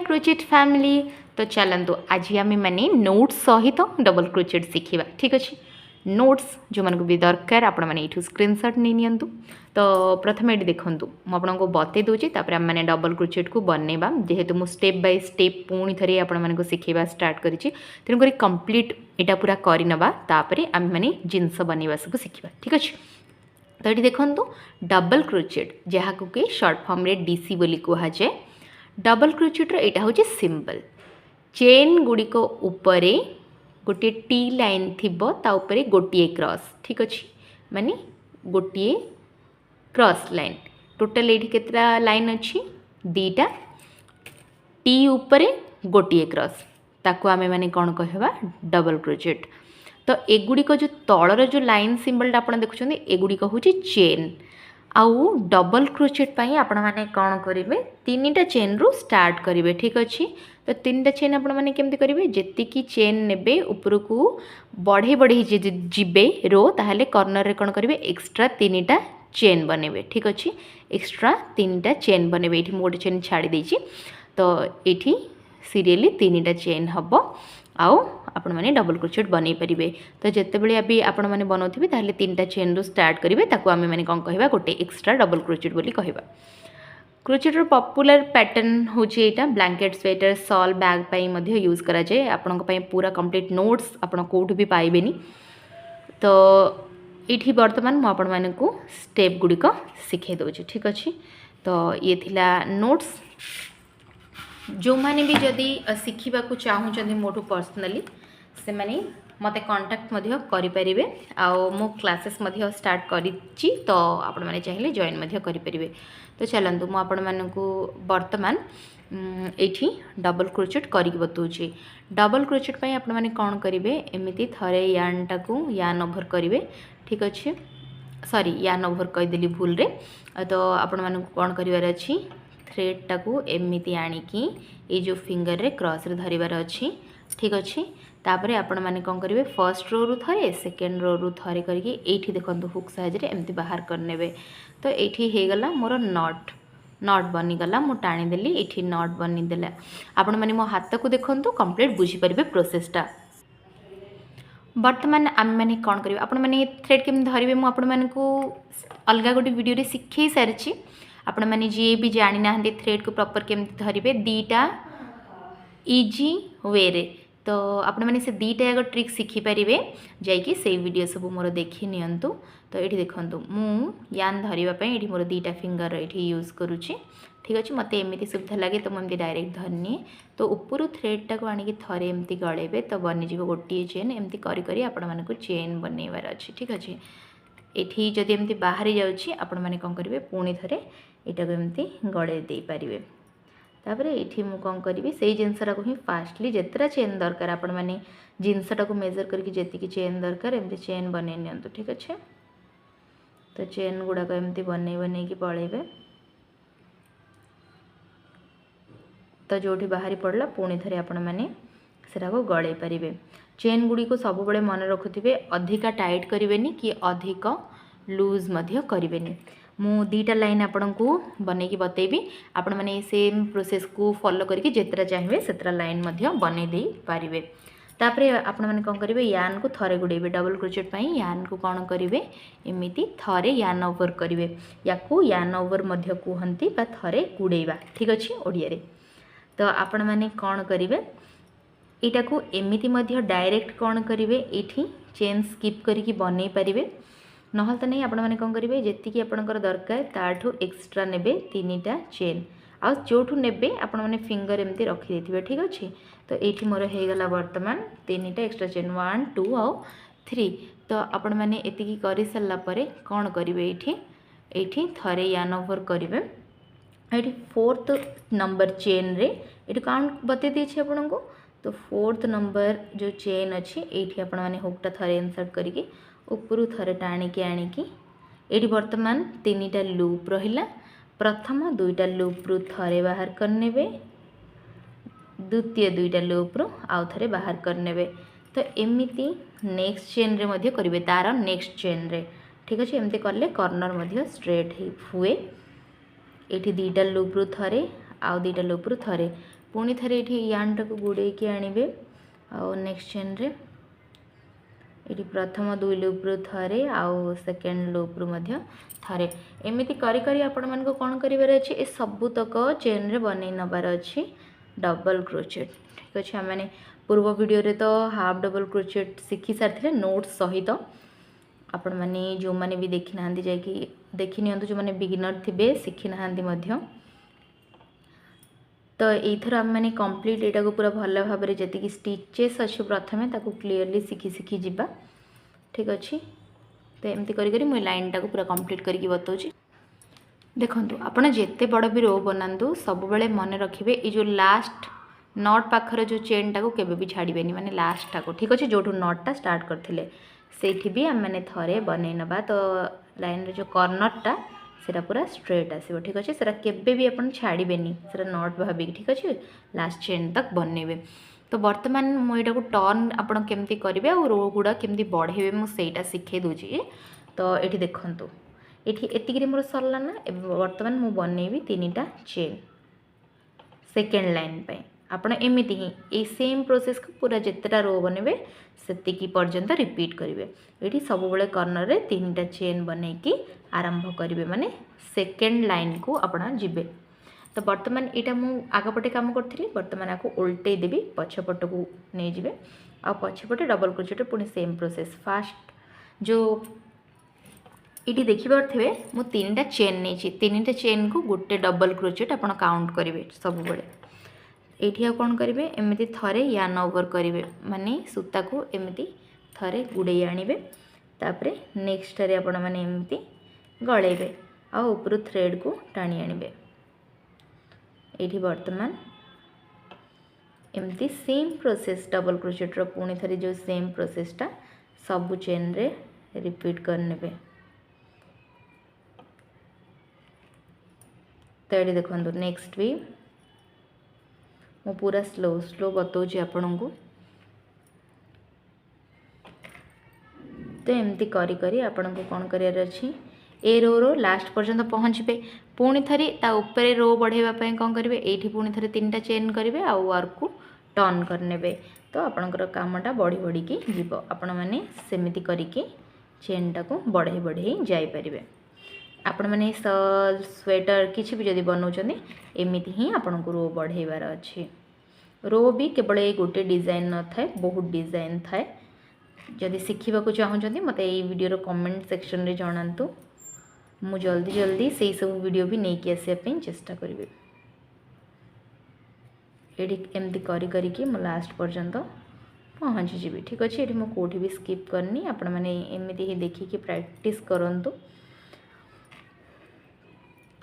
Crochet family. तो चलतु आज आम मैंने नोट्स सहित डबल क्रोचेट शिखा। ठीक अच्छे नोट्स जो मन भी दरकार आपण मैंने स्क्रीनशॉट नहीं नियंतु। तो प्रथम ये देखूँ मुझे बतई दूसरी आम मैंने डबल क्रोचेट को बनवा जेहेतु मुझे स्टेप बाय स्टेप पुणी थे आपको शिखेवा स्टार्ट करी तेणुक कंप्लीट यहाँ पूरा करनवा आम मैंने जिनस बनवा सब शिखा। ठीक अच्छे तो ये देखूँ डबल क्रोचेट जहाँ कि शॉर्ट फॉर्म रे डीसी बोली कहुए। डबल क्रोचेट्र यहाँ हूँ सिंबल चेन गुड़िक उपरे गोटे टी लाइन थी ताऊपर गोटे क्रॉस। ठीक अच्छे माने गोटे क्रॉस लाइन टोटल ये केतटा लाइन अच्छी दीटा टी उपरे गोटे क्रॉस ताको आमे माने कौन कहवा डबल क्रोचेट। तो एगुड़िक जो तलर जो लाइन सिंबलटा आप देखुं एगुड़िक हूँ चेन आउ डबल क्रोचेट पाई आपण माने कौन करेंगे तीनटा चेन रु स्टार्ट करेंगे। ठीक अच्छे तो तीनटा चेन आपण माने केमती करेंगे जेतिकी चेन नेबे ऊपर को बढ़े बढ़े जीवे रो ताहले कॉर्नर रे कौन करेंगे एक्स्ट्रा तीनटा चेन बनेबे। ठीक अच्छे एक्स्ट्रा तीनटा चेन बनेबे ये गोटे चेन छाड़ी देछि तो ये सीरियली तीनटा चेन हम आउ आपण मैंने डबल क्रोचेट बनई पारे। तो जिते बड़े भी आपण मैंने बनाऊे ताहले तीनटा चेन रु स्टार्ट करेंगे ताको आमे मैंने कौन कहवा गोटे एक्स्ट्रा डबल क्रोचेट बोली कहवा। क्रोचेटर पॉपुलर पैटर्न हूँ यहाँ ब्लैंकेट स्वेटर सॉल बैग पाई मध्य यूज करा जाए आपण पूरा कंप्लीट नोट्स आपण कोठ भी पाइबेनी। तो ये बर्तमान मुझे आपण को स्टेप गुड़िक शिखे दूँ। ठीक अच्छे तो ये थिला नोट्स जो मैंने भी जदि शिखा चाहूँ मोठू पर्सनली से मैंने मते कांटेक्ट करें आओ मो क्लासेस स्टार्ट करी तो आपण मैंने चाहिए जॉइन करें। तो चलतु मुझे आपण मानक बर्तमान ये डबल क्रोचेट करके बताऊँगी। डबल क्रोचेट पाई आपण मैंने कौन करेंगे एमती थरे यानटा को यान ओभर करेंगे। ठीक अच्छे सॉरी यान ओभर कहीदेली भूल रे। तो आपण मानक कौन करार अच्छी थ्रेडटा को एमती आणिकी ये जो फिंगर रे क्रॉस रे धरिबार अच्छी। ठीक अच्छे तापर आपण मैंने कौन करेंगे फर्स्ट रो रु थरे सेकेंड रो रु थरे करके ये देखो हुक साइज रे एमती बाहर करने। तो ये गला मोर नट नट बनीगला मु टाणीदेली ये नट बनीदेला आपण मैंने मो हाथ को देखु कंप्लीट बुझीपारे प्रोसेसटा। बर्तमान आम मैंने कौन करेंगे आपण मैंने थ्रेड केम धरवे मुझे अलग गोटे वीडियो शिखे सारी आपण मैंने जी भी जानी ना थ्रेड को प्रॉपर केमती धरवे दीटा इजी वे रे। तो आपण मैंने से दीटा याक ट्रिक शिखिपारे जाकि से वीडियो सब मोर देखी नियंतु। तो ये देखूँ मु यान धरवाई ये मोर दीटा फिंगर ये यूज करुच्ची। ठीक अच्छे मत एमती सुविधा लगे तो मुझे डायरेक्ट धरनी तो ऊपर थ्रेडटा को आणिक थरे एमती गड़ेबे तो बनीज गोटे चेन एमती करी आपण मानक चेन बनइबार अच्छे। ठीक अच्छे ये जदि एमती बाहरी जाऊँगी आपण मैंने कौन करेंगे पुणी थे यहाँ एमती गड़े दे पारे। तापर ये मुझे कौन करी से जिनसा को ही फास्टली जितना चेन दरकार आपण मैंने जिनसा को मेजर करके जी चेन दरकार एमती चेन बन नियंतु। ठीक अच्छे तो चेन गुड़ाक एमती बन पलैबे तो जो बाहरी पड़ला पुणी थे आपण मैंने सेटा को गड़े पारे। चेन गुड़ी को सब बड़े मन रखुवे अधिका टाइट करें कि अधिक लूज करें। मु दीटा लाइन आपण को बन की बतेबी आपण मैंने सेम प्रोसेस को फॉलो करके जितना चाहिए से लाइन बनई दे पारे। तापर आपण मैंने कौन करेंगे यान को थरे गुड़ेबे डबल क्रोचेट पाई यान को कौन करेंगे एमती थरे यान ओवर करेंगे या यान ओवर कहती थरे गुड़ेबा। ठीक अच्छे ओडिया रे। तो आपण मैंने कौन करेंगे यहाँ को एमती डायरेक्ट कौन करेंगे ये चेन स्किप करके बनई पारे ना तो नहीं आपण मैंने कौन करेंगे जी आपंकर दरकार ताठू एक्स्ट्रा नेबे तीनटा चेन आ जोठू नेबे आपण मैंने फिंगर एमती रखी देथिबे। ठीक अच्छे तो ये मोर होगला बर्तमान तीनटा एक्स्ट्रा चेन 1 2 आउ 3। तो आपण मैंने एतिकी कर सारा कौन करेंगे ये थरे यान ओवर करेंगे ये फोर्थ नंबर चेन रे ये काउंट बते देछि आपण को। तो फोर्थ नंबर जो चेन अच्छी ये आपण मैंने हुकटा थरे इनसर्ट करके ऊपर थरे टाणिकी आणिकी ये बर्तमान तीनटा लूप रहिला प्रथम दुईटा लूप रु थरे बाहर करने द्वितीय दुईटा लूप रु आउ थरे बाहर करने। तो एमती नेक्स्ट चेन रे मध्य करेंगे तार नेक्स्ट चेन रे। ठीक अच्छे एमती कले कॉर्नर मध्य स्ट्रेट हुए। ये दीटा लूप रु थरे आउ दीटा लूप रु थरे पुणी थे ये यार्न टाक गुड़े आणवे आउ नेक्स्ट चेन रे ये प्रथम 2 लूप रु थे आउ सेकेंड लूप रु थे एमती करी आपण मानको कौन करिवार अछि ए सबुतक चेन रे बनै नबार अछि डबल क्रोचेट। ठीक अच्छे आम पूर्व वीडियो रे तो हाफ डबल क्रोचेट शिखी सारी नोट्स सहित आपण मैंने जो मैंने भी देखी ना जाकि देखी नि जो मैंने बिगिनर थे शिखी ना तो यथर आम मैंने कंप्लीट यहाँ को पूरा भल भाव में जी स्टिचेस अच्छे प्रथमे ताको क्लीयरली शिखी शिखी जीवा। ठीक अच्छे तो एमती करी मुझे लाइन टाक पूरा कंप्लीट करके बताऊँ। देखो आपड़ जिते बड़ भी रो बनातु सब बेले मन रखिए ये जो लास्ट नट पाखर जो चेन टाक भी छाड़बेनि माने लास्ट टाक। ठीक अच्छे जो नटटा स्टार्ट करते से भी आम मैंने थे बन नवा तो लाइन जो कर्नरटा सेटा पूरा स्ट्रेट आसो। ठीक अच्छे सेटा केबे भी अपन छाड़बेनि सेटा नट भाविक। ठीक अच्छे लास्ट चेन तक बनइबे। तो बर्तमान मुझे को टर्न आपड़ केमती करेंगे और रो गुड़ा केमती बढ़ेबे मुझे शिखे दूची। तो ये देखु ये एतिक मोर सरला ना बर्तमान मु बनइबी 3टा चेन सेकेंड लाइन पे आपड़ एमती ही सेम प्रोसेस को पूरा जितेटा रो बनइबे सेतिकी पर्यंत रिपीट करेंगे। ये सब बेले कर्नर रे 3टा चेन बनईकी आरंभ करेंगे माने सेकेंड लाइन को आपड़ जीवे। तो बर्तमान यहाँ मुझे आगपटे काम करी बर्तमान आपको उल्टे देवी पछपट को नहीं जाए आ पछपटे डबल क्रोचेट पुणी सेम प्रोसेस फास्ट जो ये देखिपे मुझे 3टा चेन नहीं 3टा चेन को गोटे डबल क्रोचेट आप काउंट करेंगे सब बेले ये कौन करेंगे एमती थे यार्न ओवर करेंगे माने सूता को एमती थे गुड़े आणवे तापर नेक्स्ट आपण मैंने एमती गलेबे आ ऊपर थ्रेड को टाणी आणवे। ये बर्तमान एमती सेम प्रोसेस डबल क्रोचेट पुणी थे जो सेम प्रोसेसटा सबू चेन रे रिपीट करने। तो ये देखो नेक्स्ट भी मु पूरा स्लो स्लो बताऊँ आपण को। तो एमती करी आपण को कौन करार अच्छी ए रो लास्ट पर्यंत पहुँचे पुणी थे ऊपर रो बढ़ावाई कौन करेंगे ये पुणी थे 3टा चेन करेंगे आ वर्क को टर्न करने। तो आपणकर कामटा बढ़ी बढ़ी जीव आपण मैंने सेमती करके चेन टाक बढ़ाई बढ़ाई जापर। आपण मैंने स्वेटर किसी भी जदि बनाऊँ एमती ही आपण को रो बढ़ेबार अच्छे। रो भी केवल ये गोटे डिजाइन न थाए बहुत डिजाइन थाए। जदि शिखा चाहूँगी मत ये वीडियो कमेंट सेक्शन रे जनातु मु जल्दी जल्दी से सब वीडियो भी नहीं आसापी चेष्टा करी। ये एमती करी मु लास्ट पर्यंत पहुँची जी। ठीक अच्छे ये मुझे कौटी भी स्किप करनी आपण मैंने एमती ही देखिए प्रैक्टिस करूँ।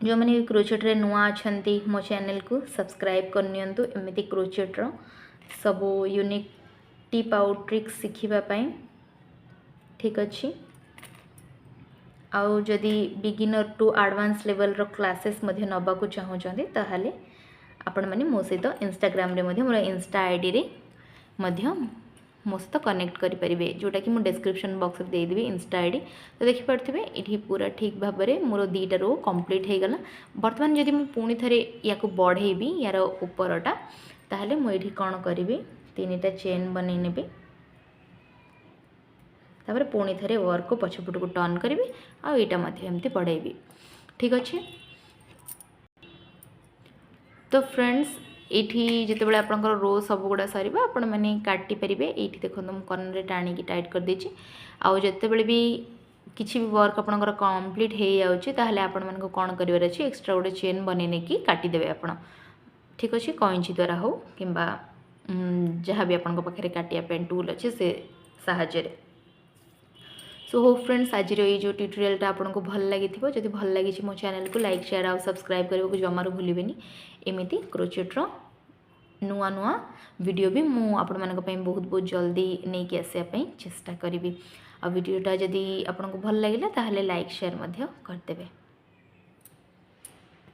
जो मैंने क्रोचेट रे नुआ अच्छी मो चैनल को सब्सक्राइब करनियंतु एमती क्रोचेट रो सब यूनिक टिप आउट ट्रिक्स शिखापी। ठीक अच्छे आउ जदि बिगिनर टू एडवांस लेवल रो क्लासेस मध्य नबा को चाहूँगी ताहले आपण मैंने मो सहित इंस्टाग्राम रे मध्य मोर इंस्टा आईडी रे मध्य मो सहित कनेक्ट करेंगे जोटा कि मुझे डिस्क्रिप्शन बॉक्स में देदेवी इंस्टा आईडी। तो देखिपे ये पूरा ठीक भाव में मोर 2टा रो कंप्लीट हो गला। बर्तमान जदि मुझे पुणी थे या बढ़ेबी यार उपरटा ताहले मुझे कौन करी 3टा चेन बन नेबी तापर पुणी थे वर्क को पछपट को टर्न करी आमती बढ़ेबी। ठीक अच्छे तो फ्रेंड्स ये जिते बड़े आपंकर रो सब गुड़ा सर आपण मैंने काटी पारे। ये देखो मुझे कर्नर टाणी टाइट कर देछि आउ जिते बड़े भी किसी भी वर्क आपंकर कंप्लीट हो जाऊँगी ताहले आपण मानको कौन करिवार अछि एक्स्ट्रा गोटे चेन बने कि काटिदेवे आपण। ठीक अच्छे कैंची द्वारा हो कि जहाँ भी आपण पाखे काटिया टूल अच्छे से साहाय्य। सो हो फ्रेंड्स आज ये जो ट्यूटोरियलटा आपको भल लगी जब भल लगी मो चैनल को लाइक शेयर और सब्सक्राइब करने को जमार भूलें। एमती क्रोचेट्र नुआ नुआ वीडियो भी मुझे आपण मान बहुत बहुत जल्दी नहीं कि आसापी चेष्टा करी। आ वीडियोटा जदि आपको भल लगे ताहले लाइक शेयर करदेवे।